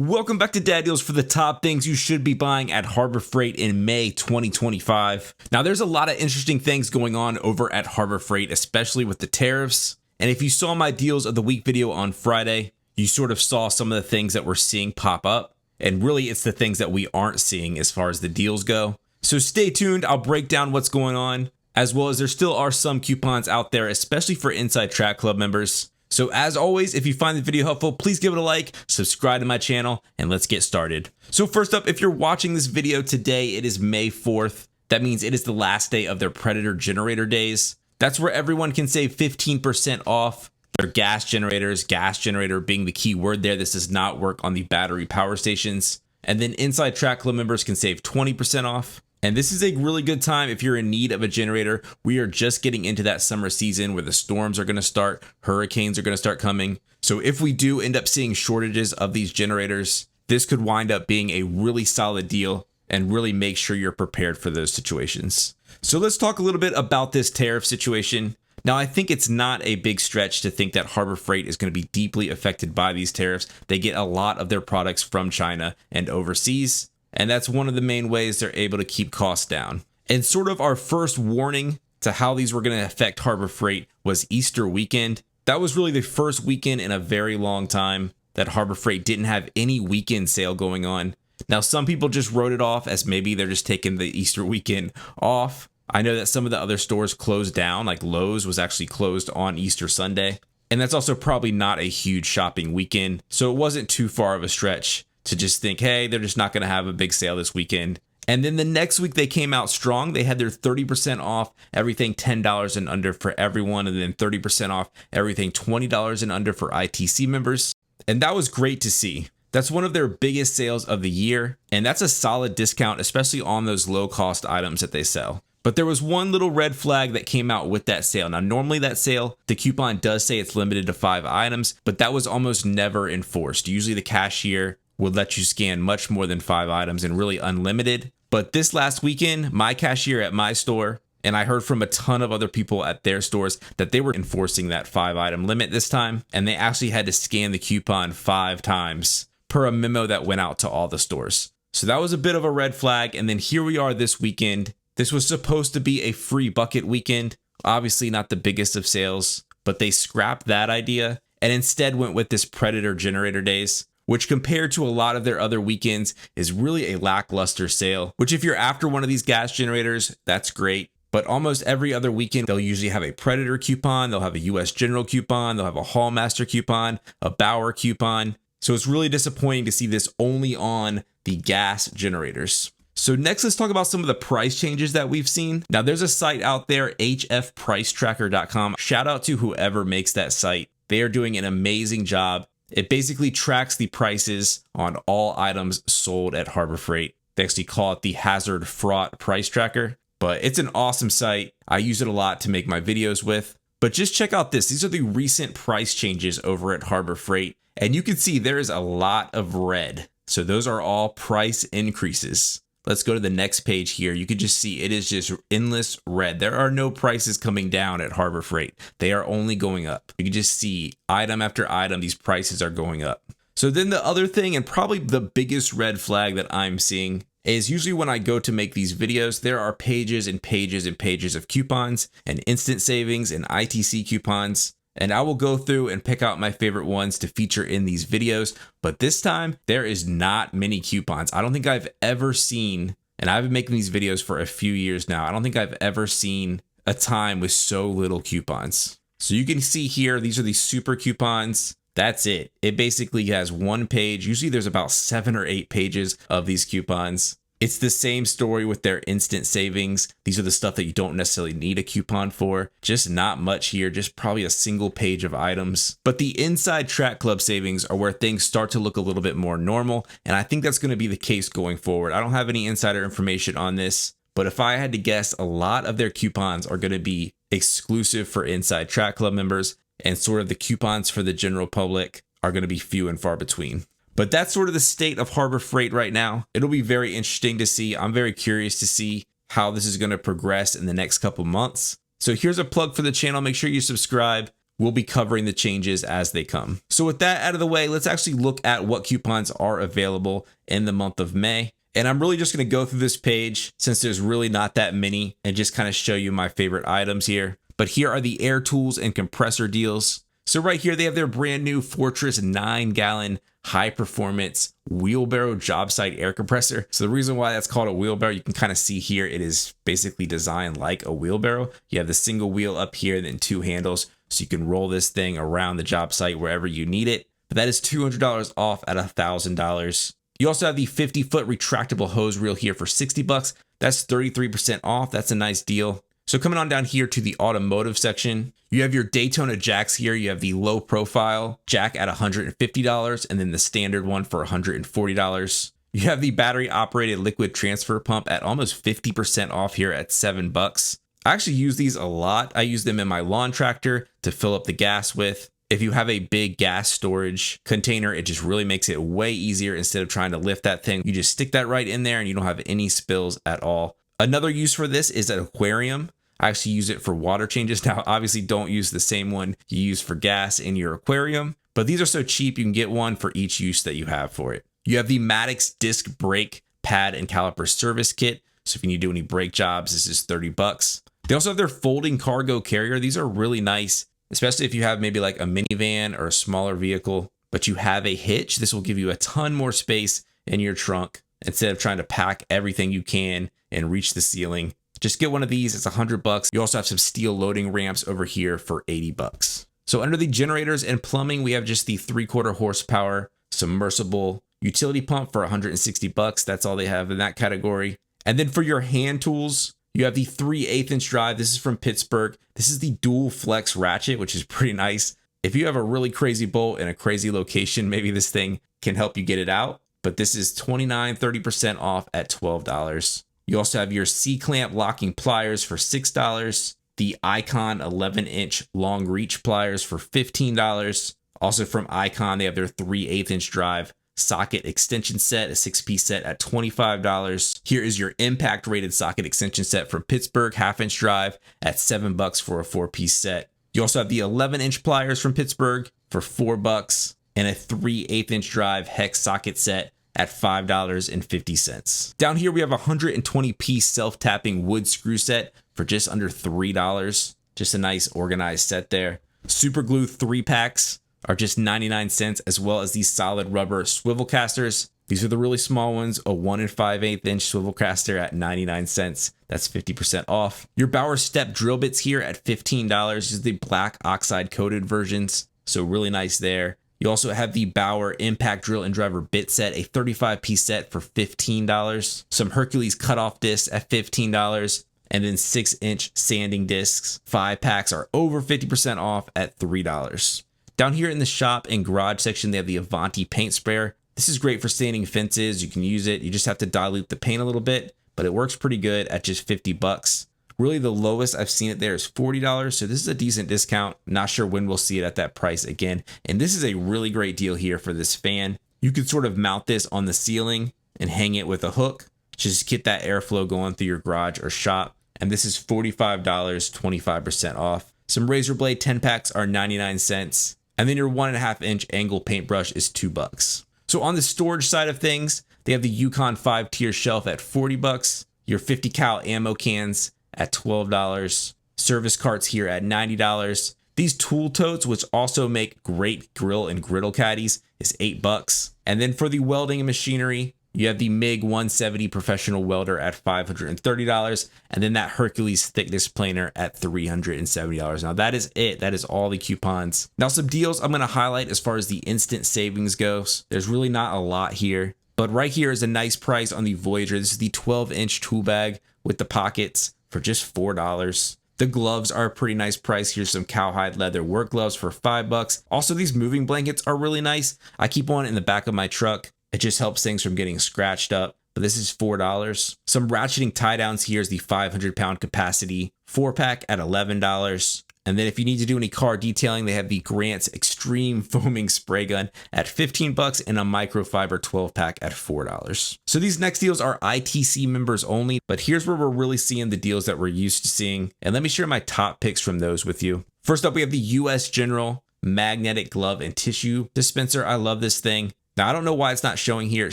Welcome back to Dad Deals for the top things you should be buying at Harbor Freight in May 2025. Now, there's a lot of interesting things going on over at Harbor Freight, especially with the tariffs. And if you saw my Deals of the Week video on Friday, you sort of saw some of the things that we're seeing pop up. And really, it's the things that we aren't seeing as far as the deals go. So stay tuned. I'll break down what's going on, as well as there still are some coupons out there, especially for Inside Track Club members. So as always, if you find the video helpful, please give it a like, subscribe to my channel, and let's get started. So first up, if you're watching this video today, it is May 4th. That means it is the last day of their Predator Generator Days. That's where everyone can save 15% off their gas generators, gas generator being the key word there. This does not work on the battery power stations. And then Inside Track Club members can save 20% off. And this is a really good time if you're in need of a generator. We are just getting into that summer season where the storms are going to start, hurricanes are going to start coming. So if we do end up seeing shortages of these generators, this could wind up being a really solid deal and really make sure you're prepared for those situations. So let's talk a little bit about this tariff situation. Now, I think it's not a big stretch to think that Harbor Freight is going to be deeply affected by these tariffs. They get a lot of their products from China and overseas. And that's one of the main ways they're able to keep costs down. And sort of our first warning to how these were going to affect Harbor Freight was Easter weekend. That was really the first weekend in a very long time that Harbor Freight didn't have any weekend sale going on. Now, some people just wrote it off as maybe they're just taking the Easter weekend off. I know that some of the other stores closed down, like Lowe's was actually closed on Easter Sunday. And that's also probably not a huge shopping weekend. So it wasn't too far of a stretch to just think, hey, they're just not going to have a big sale this weekend. And then the next week they came out strong. They had their 30% off everything $10 and under for everyone, and then 30% off everything $20 and under for ITC members. And that was great to see. That's one of their biggest sales of the year, and that's a solid discount, especially on those low-cost items that they sell. But there was one little red flag that came out with that sale. Now, normally that sale, the coupon does say it's limited to 5 items, but that was almost never enforced. Usually the cashier would let you scan much more than 5 items and really unlimited. But this last weekend, my cashier at my store, and I heard from a ton of other people at their stores that they were enforcing that 5 item limit this time. And they actually had to scan the coupon 5 times per a memo that went out to all the stores. So that was a bit of a red flag. And then here we are this weekend. This was supposed to be a free bucket weekend. Obviously not the biggest of sales, but they scrapped that idea and instead went with this Predator Generator Days, which compared to a lot of their other weekends is really a lackluster sale, which if you're after one of these gas generators, that's great. But almost every other weekend, they'll usually have a Predator coupon, they'll have a US General coupon, they'll have a Hallmaster coupon, a Bauer coupon. So it's really disappointing to see this only on the gas generators. So next, let's talk about some of the price changes that we've seen. Now, there's a site out there, hfpricetracker.com. Shout out to whoever makes that site. They are doing an amazing job. It basically tracks the prices on all items sold at Harbor Freight. They actually call it the Hazard Fraught Price Tracker, but it's an awesome site. I use it a lot to make my videos with. But just check out this. These are the recent price changes over at Harbor Freight. And you can see there is a lot of red. So those are all price increases. Let's go to the next page here. You can just see it is just endless red. There are no prices coming down at Harbor Freight. They are only going up. You can just see item after item, these prices are going up. So then the other thing, and probably the biggest red flag that I'm seeing, is usually when I go to make these videos, there are pages and pages and pages of coupons and instant savings and ITC coupons. And I will go through and pick out my favorite ones to feature in these videos. But this time, there is not many coupons. I don't think I've ever seen, and I've been making these videos for a few years now, I don't think I've ever seen a time with so little coupons. So you can see here, these are the super coupons. That's it. It basically has one page. Usually there's about 7 or 8 pages of these coupons. It's the same story with their instant savings. These are the stuff that you don't necessarily need a coupon for. Just not much here, just probably a single page of items. But the Inside Track Club savings are where things start to look a little bit more normal. And I think that's going to be the case going forward. I don't have any insider information on this, but if I had to guess, a lot of their coupons are going to be exclusive for Inside Track Club members, and sort of the coupons for the general public are going to be few and far between. But that's sort of the state of Harbor Freight right now. It'll be very interesting to see. I'm very curious to see how this is going to progress in the next couple months. So here's a plug for the channel. Make sure you subscribe. we'll be covering the changes as they come. So with that out of the way, let's actually look at what coupons are available in the month of May. And I'm really just going to go through this page since there's really not that many and just kind of show you my favorite items here. But here are the air tools and compressor deals. So right here, they have their brand new Fortress 9-gallon high performance wheelbarrow job site air compressor. So the reason why that's called a wheelbarrow, you can kind of see here, it is basically designed like a wheelbarrow. You have the single wheel up here and then 2 handles. So you can roll this thing around the job site wherever you need it. But that is $200 off at $1,000. You also have the 50-foot retractable hose reel here for $60. That's 33% off. That's a nice deal. So coming on down here to the automotive section, you have your Daytona jacks here. You have the low profile jack at $150 and then the standard one for $140. You have the battery operated liquid transfer pump at almost 50% off here at $7. I actually use these a lot. I use them in my lawn tractor to fill up the gas with. If you have a big gas storage container, it just really makes it way easier. Instead of trying to lift that thing, you just stick that right in there and you don't have any spills at all. Another use for this is an aquarium. I actually use it for water changes. Now, obviously don't use the same one you use for gas in your aquarium, but these are so cheap, you can get one for each use that you have for it. You have the Maddox disc brake pad and caliper service kit. So if you need to do any brake jobs, this is $30. They also have their folding cargo carrier. These are really nice, especially if you have maybe like a minivan or a smaller vehicle, but you have a hitch. This will give you a ton more space in your trunk instead of trying to pack everything you can and reach the ceiling. Just get one of these, it's $100. You also have some steel loading ramps over here for $80. So under the generators and plumbing, we have just the 3/4 horsepower submersible utility pump for $160. That's all they have in that category. And then for your hand tools, you have the 3/8 inch drive. This is from Pittsburgh. This is the dual flex ratchet, which is pretty nice. If you have a really crazy bolt in a crazy location, maybe this thing can help you get it out. But this is 30% off at $12. You also have your C-clamp locking pliers for $6. The Icon 11-inch long reach pliers for $15. Also from Icon, they have their 3/8 inch drive socket extension set, a 6-piece set at $25. Here is your impact rated socket extension set from Pittsburgh, 1/2 inch drive at $7 for a 4-piece set. You also have the 11-inch pliers from Pittsburgh for $4 and a 3/8 inch drive hex socket set at $5.50. Down here, we have a 120-piece self-tapping wood screw set for just under $3. Just a nice organized set there. Super glue 3-packs are just 99 cents, as well as these solid rubber swivel casters. These are the really small ones, a 1 5/8 inch swivel caster at 99 cents. That's 50% off. Your Bauer step drill bits here at $15. This is the black oxide coated versions, so really nice there. You also have the Bauer impact drill and driver bit set, a 35-piece set for $15. Some Hercules cutoff discs at $15. And then 6-inch sanding discs. 5-packs are over 50% off at $3. Down here in the shop and garage section, they have the Avanti paint sprayer. This is great for sanding fences. You can use it. You just have to dilute the paint a little bit, but it works pretty good at just $50. Really, the lowest I've seen it there is $40, so this is a decent discount. Not sure when we'll see it at that price again. And this is a really great deal here for this fan. You could sort of mount this on the ceiling and hang it with a hook. Just get that airflow going through your garage or shop. And this is $45, 25% off. Some razor blade 10-packs are 99 cents. And then your 1 1/2 inch angle paintbrush is $2. So on the storage side of things, they have the Yukon 5-tier shelf at $40. Your 50 cal ammo cans at $12. Service carts here at $90. These tool totes, which also make great grill and griddle caddies, is $8. And then for the welding and machinery, you have the MiG 170 professional welder at $530. And then that Hercules thickness planer at $370. Now that is it. That is all the coupons. Now some deals I'm going to highlight as far as the instant savings goes. There's really not a lot here. But right here is a nice price on the Voyager. This is the 12-inch tool bag with the pockets for just $4. The gloves are a pretty nice price. Here's some cowhide leather work gloves for $5. Also, these moving blankets are really nice. I keep one in the back of my truck. It just helps things from getting scratched up. But this is $4. Some ratcheting tie downs here is the 500-pound capacity 4-pack at $11. And then if you need to do any car detailing, they have the Grant's Extreme Foaming Spray Gun at $15 and a microfiber 12-pack at $4. So these next deals are ITC members only, but here's where we're really seeing the deals that we're used to seeing. And let me share my top picks from those with you. First up, we have the US General magnetic glove and tissue dispenser. I love this thing. Now, I don't know why it's not showing here. It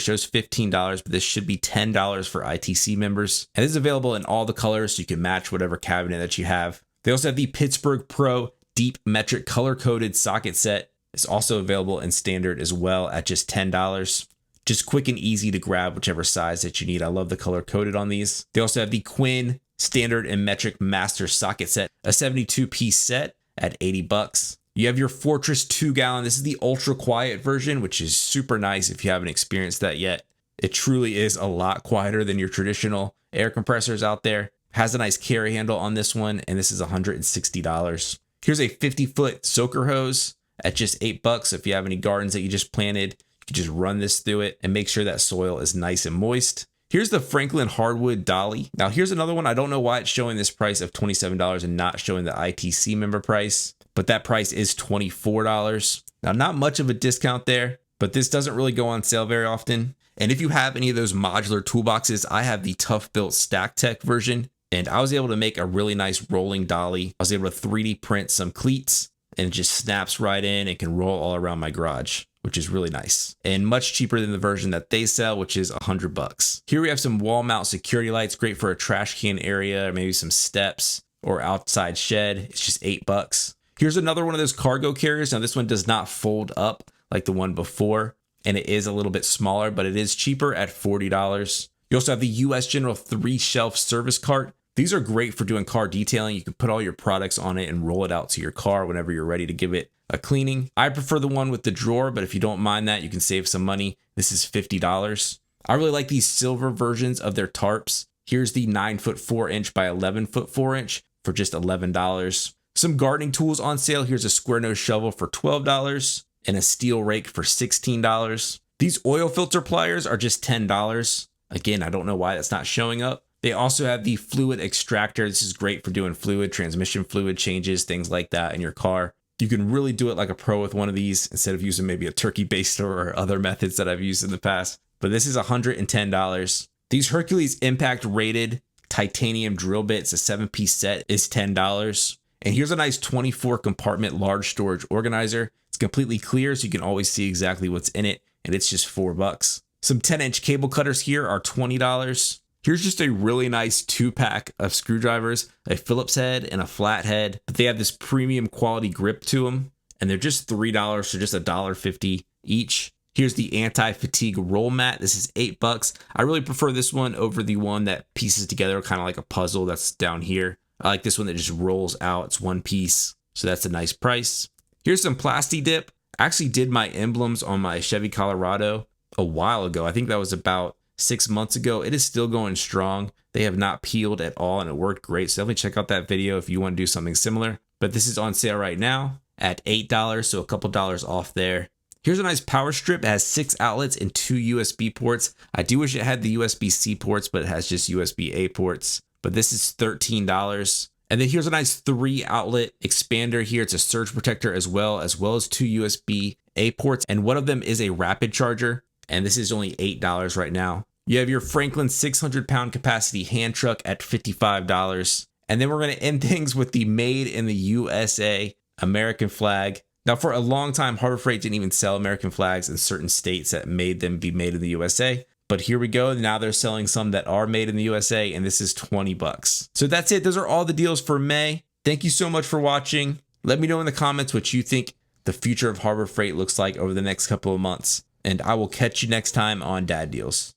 shows $15, but this should be $10 for ITC members. And this is available in all the colors, so you can match whatever cabinet that you have. They also have the Pittsburgh Pro Deep Metric color-coded socket set. It's also available in standard as well at just $10. Just quick and easy to grab whichever size that you need. I love the color-coded on these. They also have the Quinn Standard and Metric Master socket set, a 72-piece set at 80 bucks. You have your Fortress 2-gallon. This is the ultra quiet version, which is super nice if you haven't experienced that yet. It truly is a lot quieter than your traditional air compressors out there. Has a nice carry handle on this one, and this is $160. Here's a 50-foot soaker hose at just 8 bucks. If you have any gardens that you just planted, you can just run this through it and make sure that soil is nice and moist. Here's the Franklin Hardwood Dolly. Now here's another one. I don't know why it's showing this price of $27 and not showing the ITC member price, but that price is $24. Now, not much of a discount there, but this doesn't really go on sale very often. And if you have any of those modular toolboxes, I have the Tough Built Stack Tech version, and I was able to make a really nice rolling dolly. I was able to 3D print some cleats, and it just snaps right in and can roll all around my garage, which is really nice and much cheaper than the version that they sell, which is $100. Here we have some wall mount security lights, great for a trash can area or maybe some steps or outside shed. It's just 8 bucks. Here's another one of those cargo carriers. Now this one does not fold up like the one before, and it is a little bit smaller, but it is cheaper at $40. You also have the US General 3-shelf service cart. These are great for doing car detailing. You can put all your products on it and roll it out to your car whenever you're ready to give it a cleaning. I prefer the one with the drawer, but if you don't mind that, you can save some money. This is $50. I really like these silver versions of their tarps. Here's the 9-foot 4-inch by 11-foot 4-inch for just $11. Some gardening tools on sale. Here's a square nose shovel for $12 and a steel rake for $16. These oil filter pliers are just $10. Again, I don't know why that's not showing up. They also have the fluid extractor. This is great for doing fluid, transmission fluid changes, things like that in your car. You can really do it like a pro with one of these instead of using maybe a turkey baster or other methods that I've used in the past. But this is $110. These Hercules Impact rated titanium drill bits, a 7-piece set, is $10. And here's a nice 24 compartment large storage organizer. It's completely clear, so you can always see exactly what's in it, and it's just $4. Some 10-inch cable cutters here are $20. Here's just a really nice 2-pack of screwdrivers, a Phillips head and a flat head, but they have this premium quality grip to them, and they're just $3, so just $1.50 each. Here's the anti-fatigue roll mat. This is $8. I really prefer this one over the one that pieces together kind of like a puzzle that's down here. I like this one that just rolls out. It's one piece, so that's a nice price. Here's some Plasti Dip. I actually did my emblems on my Chevy Colorado a while ago. I think that was about 6 months ago. It is still going strong. They have not peeled at all, and it worked great. So definitely check out that video if you want to do something similar. But this is on sale right now at $8, so a couple dollars off there. Here's a nice power strip. It has 6 outlets and 2 USB ports. I do wish it had the USB-C ports, but it has just USB-A ports. But this is $13. And then here's a nice 3-outlet expander here. It's a surge protector as well as 2 USB-A ports. And one of them is a rapid charger. And this is only $8 right now. You have your Franklin 600-pound capacity hand truck at $55. And then we're going to end things with the Made in the USA American flag. Now, for a long time, Harbor Freight didn't even sell American flags in certain states that made them be made in the USA. But here we go. Now they're selling some that are made in the USA, and this is $20. So that's it. Those are all the deals for May. Thank you so much for watching. Let me know in the comments what you think the future of Harbor Freight looks like over the next couple of months. And I will catch you next time on Dad Deals.